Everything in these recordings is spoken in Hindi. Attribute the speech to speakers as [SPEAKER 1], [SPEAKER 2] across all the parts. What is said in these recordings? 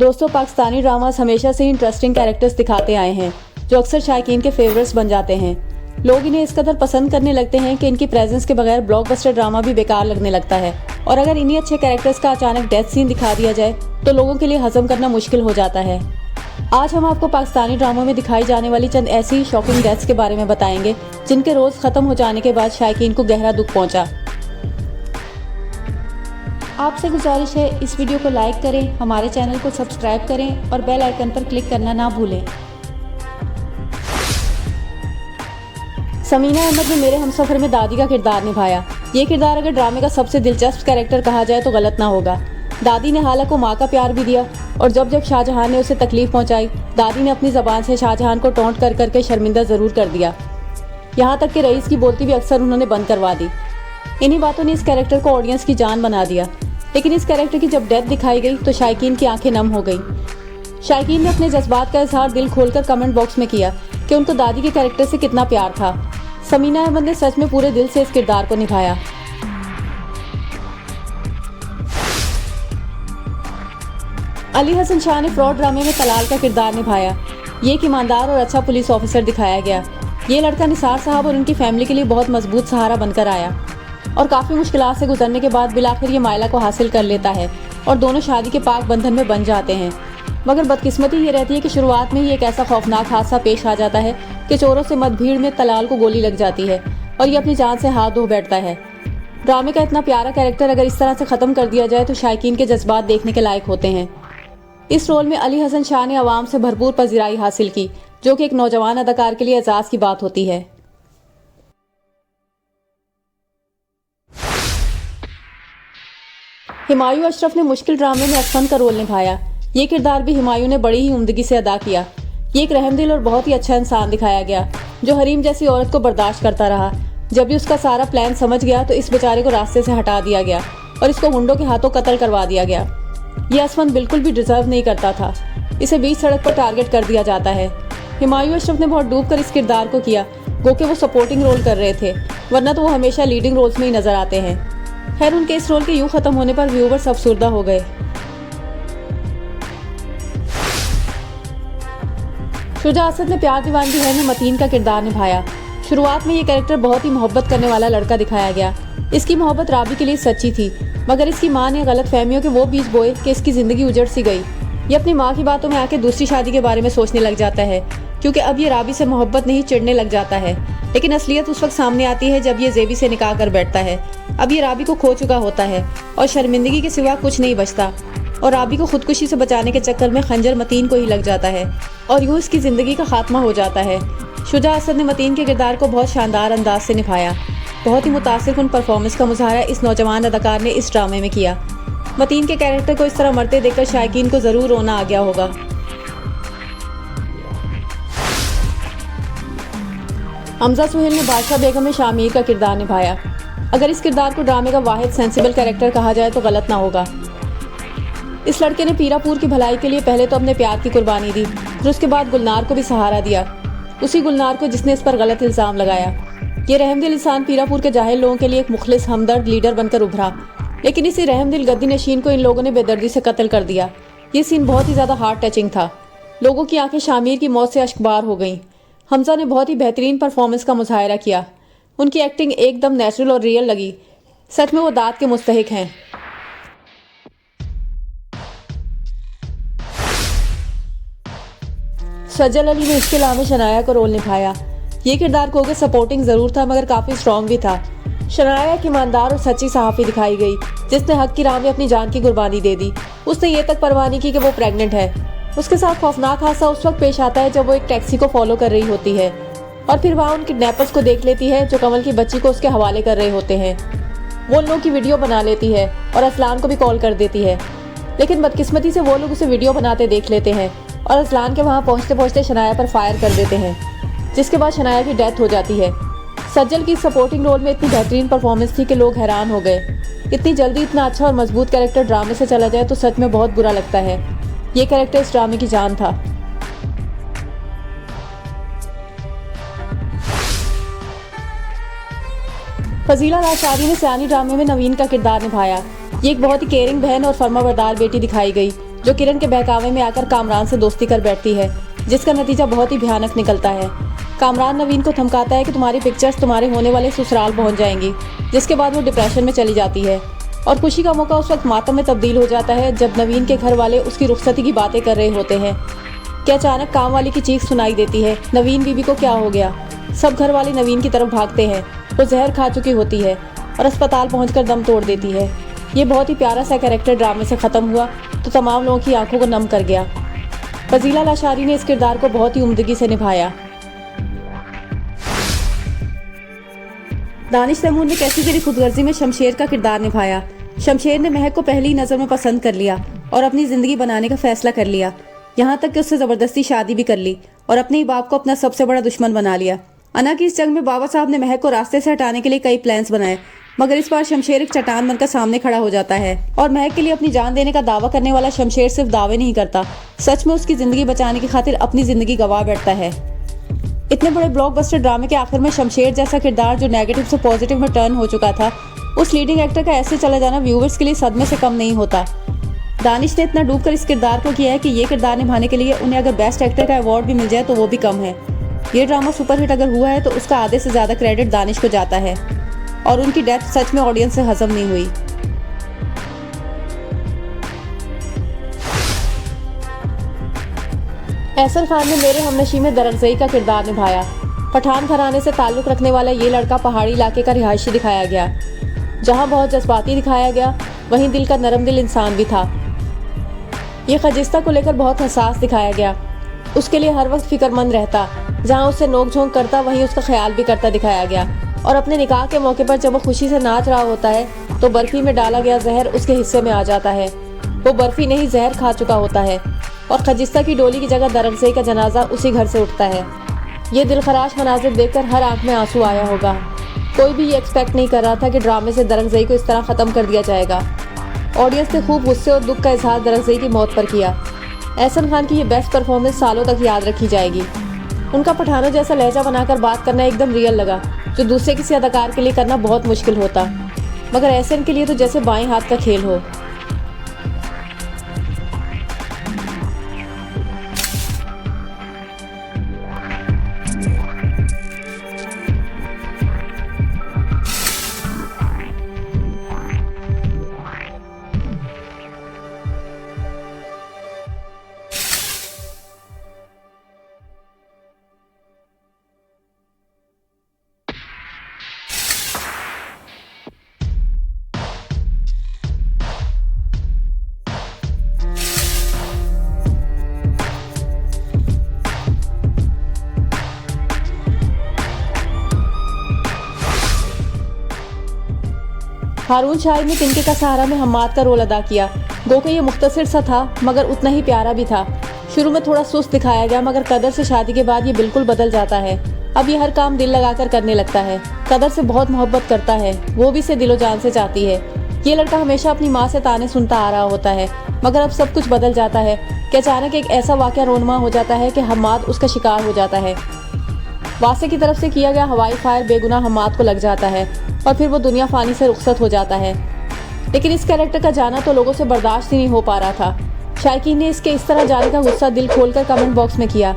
[SPEAKER 1] दोस्तों, पाकिस्तानी ड्रामास हमेशा से ही इंटरेस्टिंग कैरेक्टर्स दिखाते आए हैं जो अक्सर शायकीन के फेवरेट्स बन जाते हैं। लोग इन्हें इस कदर पसंद करने लगते हैं कि इनकी प्रेजेंस के बगैर ब्लॉकबस्टर ड्रामा भी बेकार लगने लगता है। और अगर इन्हीं अच्छे कैरेक्टर्स का अचानक डेथ सीन दिखा दिया जाए तो लोगों के लिए हजम करना मुश्किल हो जाता है। आज हम आपको पाकिस्तानी ड्रामों में दिखाई जाने वाली चंद ऐसी ही शॉकिंग डेथ्स के बारे में बताएंगे जिनके रोज खत्म हो जाने के बाद शायकीन को गहरा दुख पहुंचा। आपसे गुजारिश है इस वीडियो को लाइक करें, हमारे चैनल को सब्सक्राइब करें और बेल आइकन पर क्लिक करना ना भूलें। समीना अहमद ने मेरे हमसफर में दादी का किरदार निभाया। ये किरदार अगर ड्रामे का सबसे दिलचस्प कैरेक्टर कहा जाए तो गलत ना होगा। दादी ने हालांकि माँ का प्यार भी दिया और जब जब शाहजहां ने उसे तकलीफ पहुंचाई, दादी ने अपनी ज़बान से शाहजहां को टोंट कर करके शर्मिंदा ज़रूर कर दिया। यहाँ तक कि रईस की बोलती भी अक्सर उन्होंने बंद करवा दी। इन्हीं बातों ने इस कैरेक्टर को ऑडियंस की जान बना दिया। लेकिन इस कैरेक्टर की जब डेथ दिखाई गई तो शायकीन की आंखें नम हो गई। शायकीन ने अपने जज्बात का इजहार दिल खोलकर कमेंट बॉक्स में किया कि उनको दादी के कैरेक्टर से कितना प्यार था। समीना अहमद ने सच में पूरे दिल से इस किरदार को निभाया। अली हसन शाह ने फ्रॉड ड्रामे में तलाल का किरदार निभाया। ये एक ईमानदार और अच्छा पुलिस ऑफिसर दिखाया गया। ये लड़का निसार साहब और उनकी फैमिली के लिए बहुत मजबूत सहारा बनकर आया और काफ़ी मुश्किलात से गुजरने के बाद बिलाखिर ये मायला को हासिल कर लेता है और दोनों शादी के पाक बंधन में बन जाते हैं। मगर बदकिस्मती ये रहती है कि शुरुआत में ही एक ऐसा खौफनाक हादसा पेश आ जाता है कि चोरों से मत भीड़ में तलाल को गोली लग जाती है और ये अपनी जान से हाथ धो बैठता है। ड्रामे का इतना प्यारा कैरेक्टर अगर इस तरह से ख़त्म कर दिया जाए तो शायकीन के जज्बात देखने के लायक होते हैं। इस रोल में अली हसन शाह ने आवाम से भरपूर पजीराई हासिल की, जो कि एक नौजवान अदाकार के लिए एजाज़ की बात होती है। हुमायूं अशरफ ने मुश्किल ड्रामे में अकफन का रोल निभाया। ये किरदार भी हुमायूं ने बड़ी ही उम्दगी से अदा किया। ये एक रहमदिल और बहुत ही अच्छा इंसान दिखाया गया जो हरीम जैसी औरत को बर्दाश्त करता रहा। जब भी उसका सारा प्लान समझ गया तो इस बेचारे को रास्ते से हटा दिया गया और इसको गुंडों के हाथों कत्ल करवा दिया गया। ये असफन बिल्कुल भी डिजर्व नहीं करता था। इसे बीच सड़क पर टारगेट कर दिया जाता है। हुमायूं अशरफ ने बहुत डूब कर इस किरदार को किया, गो कि वो सपोर्टिंग रोल कर रहे थे, वरना तो वो हमेशा लीडिंग रोल्स में ही नजर आते हैं। खैर, उनके इस रोल के यूं खत्म होने पर व्यूवर्स अफसुर्दा हो गए। शुजा असद ने प्यार दीवानगी है में मतीन का किरदार निभाया। शुरुआत में ये कैरेक्टर बहुत ही मोहब्बत करने वाला लड़का दिखाया गया। इसकी मोहब्बत राबी के लिए सच्ची थी, मगर इसकी माँ ने गलत फहमियों के वो बीज बोए कि इसकी जिंदगी उजड़ सी गई। ये अपनी माँ की बातों में आके दूसरी शादी के बारे में सोचने लग जाता है, क्योंकि अब ये राबी से मोहब्बत नहीं चिढ़ने लग जाता है। लेकिन असलियत उस वक्त सामने आती है जब ये जेबी से निकाह कर बैठता है। अब ये राबी को खो चुका होता है और शर्मिंदगी के सिवा कुछ नहीं बचता और राबी को खुदकुशी से बचाने के चक्कर में खंजर मतीन को ही लग जाता है और यूँ इसकी ज़िंदगी का खात्मा हो जाता है। शुजा असद ने मतीन के किरदार को बहुत शानदार अंदाज से निभाया। बहुत ही मुतासिरकुन परफॉर्मेंस का मुजाहरा इस नौजवान अदाकार ने इस ड्रामे में किया। मतीन के कैरेक्टर को इस तरह मरते देखकर शायकीन को ज़रूर रोना आ गया होगा। हमजा सुहेल ने बादशाह बेगम में शामिर का किरदार निभाया। अगर इस किरदार को ड्रामे का वाहिद सेंसिबल कैरेक्टर कहा जाए तो गलत ना होगा। इस लड़के ने पीरापुर की भलाई के लिए पहले तो अपने प्यार की कुर्बानी दी, फिर उसके बाद गुलनार को भी सहारा दिया। उसी गुलनार को जिसने इस पर गलत इल्ज़ाम लगाया। ये रहमदिल इंसान पीरापुर के जाहिल लोगों के लिए एक मुखलिस हमदर्द लीडर बनकर उभरा, लेकिन इसी रहमदिल गद्दी नशीन को इन लोगों ने बेदर्दी से कत्ल कर दिया। ये सीन बहुत ही ज़्यादा हार्ट टचिंग था। लोगों की आंखें शामिर की मौत से अश्कबार हो गईं। हमजा ने बहुत ही बेहतरीन परफॉर्मेंस का मुजाहरा किया। उनकी एक्टिंग एकदम नेचुरल और रियल लगी। सच में वो दाद के मुस्तहिक हैं। सज्जल अली ने इसके अलावा शनाया का रोल निभाया। ये किरदार को सपोर्टिंग ज़रूर था मगर काफ़ी स्ट्रॉन्ग भी था। शनाया एक ईमानदार और सच्ची सहाफ़ी दिखाई गई जिसने हक की राह में अपनी जान की कुर्बानी दे दी। उसने ये तक परवाह नहीं की कि वो प्रेग्नेंट है। उसके साथ खौफनाक हादसा उस वक्त पेश आता है जब वो एक टैक्सी को फॉलो कर रही होती है और फिर वहाँ उन किडनैपर्स को देख लेती है जो कमल की बच्ची को उसके हवाले कर रहे होते हैं। वो उन लोगों की वीडियो बना लेती है और असलान को भी कॉल कर देती है, लेकिन बदकिस्मती से वो लोग उसे वीडियो बनाते देख लेते हैं और असलान के वहाँ पहुँचते पहुँचते शनाया पर फायर कर देते हैं, जिसके बाद शनाया की डेथ हो जाती है। सज्जल की सपोर्टिंग रोल में इतनी बेहतरीन परफॉर्मेंस थी कि लोग हैरान हो गए। इतनी जल्दी इतना अच्छा और मजबूत कैरेक्टर ड्रामे से चला जाए तो सच में बहुत बुरा लगता है। ये कैरेक्टर इस ड्रामे की जान था। फजीला राशादी ने सियानी ड्रामे में नवीन का किरदार निभाया। ये एक बहुत ही केयरिंग बहन और फर्माबरदार बेटी दिखाई गई जो किरण के बहकावे में आकर कामरान से दोस्ती कर बैठती है, जिसका नतीजा बहुत ही भयानक निकलता है। कामरान नवीन को धमकाता है कि तुम्हारी पिक्चर्स तुम्हारे होने वाले ससुराल पहुंच जाएंगी, जिसके बाद वो डिप्रेशन में चली जाती है। और खुशी का मौका उस वक्त मातम में तब्दील हो जाता है जब नवीन के घर वाले उसकी रुखसती की बातें कर रहे होते हैं कि अचानक काम वाली की चीख सुनाई देती है, नवीन बीबी को क्या हो गया। सब घर वाले नवीन की तरफ भागते हैं। वो जहर खा चुकी होती है और अस्पताल पहुंचकर दम तोड़ देती है। ये बहुत ही प्यारा सा कैरेक्टर ड्रामे से ख़त्म हुआ तो तमाम लोगों की आंखों को नम कर गया। फजीला लाशारी ने इस किरदार को बहुत ही उम्दगी से निभाया। दानिश तैमूर ने कैसी तेरी खुदगर्जी में शमशेर का किरदार निभाया। शमशेर ने महक को पहली नज़र में पसंद कर लिया और अपनी ज़िंदगी बनाने का फैसला कर लिया। यहाँ तक कि उससे ज़बरदस्ती शादी भी कर ली और अपने ही बाप को अपना सबसे बड़ा दुश्मन बना लिया। अना की इस जंग में बाबा साहब ने महक को रास्ते से हटाने के लिए कई प्लान्स बनाए, मगर इस बार शमशेर एक चट्टान बनकर सामने खड़ा हो जाता है और महक के लिए अपनी जान देने का दावा करने वाला शमशेर सिर्फ दावे नहीं करता, सच में उसकी ज़िंदगी बचाने की खातिर अपनी ज़िंदगी गंवा बैठता है। इतने बड़े ब्लॉकबस्टर ड्रामे के आखिर में शमशेर जैसा किरदार जो नेगेटिव से पॉजिटिव में टर्न हो चुका था, उस लीडिंग एक्टर का ऐसे चला जाना व्यूवर्स के लिए सदमे से कम नहीं होता। दानिश ने इतना डूबकर इस किरदार को किया है कि ये किरदार निभाने के लिए उन्हें अगर बेस्ट एक्टर का अवार्ड भी मिल जाए तो वो भी कम है। ये ड्रामा सुपरहिट अगर हुआ है तो उसका आधे से ज़्यादा क्रेडिट दानिश को जाता है और उनकी डेथ सच में ऑडियंस से हजम नहीं हुई। एहसन खान ने मेरे हमनशी में दरअज़ई का किरदार निभाया। पठान घराने से ताल्लुक़ रखने वाला ये लड़का पहाड़ी इलाके का रिहायशी दिखाया गया। जहाँ बहुत जज्बाती दिखाया गया, वहीं दिल का नरम दिल इंसान भी था। ये खजिस्ता को लेकर बहुत हसास दिखाया गया। उसके लिए हर वक्त फिक्रमंद रहता, जहाँ उससे नोक झोंक करता वहीं उसका ख्याल भी करता दिखाया गया। और अपने निकाह के मौके पर जब वो खुशी से नाच रहा होता है तो बर्फी में डाला गया जहर उसके हिस्से में आ जाता है। वो बर्फी नहीं जहर खा चुका होता है और खजिस्ता की डोली की जगह दरअज़ई का जनाजा उसी घर से उठता है। ये दिलखराश मनाजिर देखकर हर आंख में आंसू आया होगा। कोई भी ये एक्सपेक्ट नहीं कर रहा था कि ड्रामे से दरअज़ई को इस तरह ख़त्म कर दिया जाएगा। ऑडियंस ने खूब गुस्से और दुख का इजहार दरअज़ई की मौत पर किया। एहसन खान की ये बेस्ट परफॉर्मेंस सालों तक याद रखी जाएगी। उनका पठानों जैसा लहजा बनाकर बात करना एकदम रियल लगा, जो दूसरे किसी अदाकार के लिए करना बहुत मुश्किल होता, मगर एहसन के लिए तो जैसे बाएं हाथ का खेल हो। हारून शाहिद ने तिनके का सहारा में हम्माद का रोल अदा किया। गो के ये मुख्तसर सा था मगर उतना ही प्यारा भी था। शुरू में थोड़ा सुस्त दिखाया गया, मगर कदर से शादी के बाद ये बिल्कुल बदल जाता है। अब ये हर काम दिल लगाकर करने लगता है। कदर से बहुत मोहब्बत करता है, वो भी इसे दिलो जान से चाहती है। ये लड़का हमेशा अपनी माँ से ताने सुनता आ रहा होता है, मगर अब सब कुछ बदल जाता है कि अचानक एक ऐसा वाक़या रोनमा हो जाता है कि हम्माद उसका शिकार हो जाता है। वासे की तरफ से किया गया हवाई फायर बेगुनाह हम्माद को लग जाता है और फिर वो दुनिया फानी से रुखसत हो जाता है। लेकिन इस कैरेक्टर का जाना तो लोगों से बर्दाश्त ही नहीं हो पा रहा था। शायकीन ने इसके इस तरह जाने का गुस्सा दिल खोलकर कमेंट बॉक्स में किया।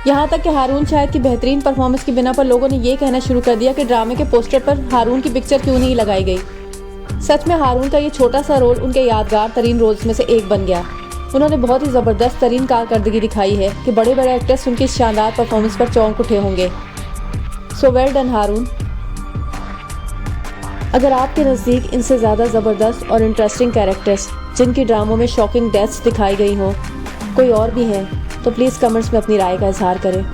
[SPEAKER 1] यहाँ तक कि हारून शाहिद की बेहतरीन परफॉर्मेंस की बिना पर लोगों ने ये कहना शुरू कर दिया कि ड्रामे के पोस्टर पर हारून की पिक्चर क्यों नहीं लगाई गई। सच में हारून का ये छोटा सा रोल उनके यादगार तरीन रोल्स में से एक बन गया। उन्होंने बहुत ही ज़बरदस्त तरीन कारकर्दगी दिखाई है कि बड़े बड़े एक्टर्स उनकी इस शानदार परफॉर्मेंस पर चौंक उठे होंगे। सो वेल डन हारून। अगर आपके नज़दीक इनसे ज़्यादा ज़बरदस्त और इंटरेस्टिंग कैरेक्टर्स जिनकी ड्रामों में शॉकिंग डेथ्स दिखाई गई हों कोई और भी हैं तो प्लीज़ कमेंट्स में अपनी राय का इजहार करें।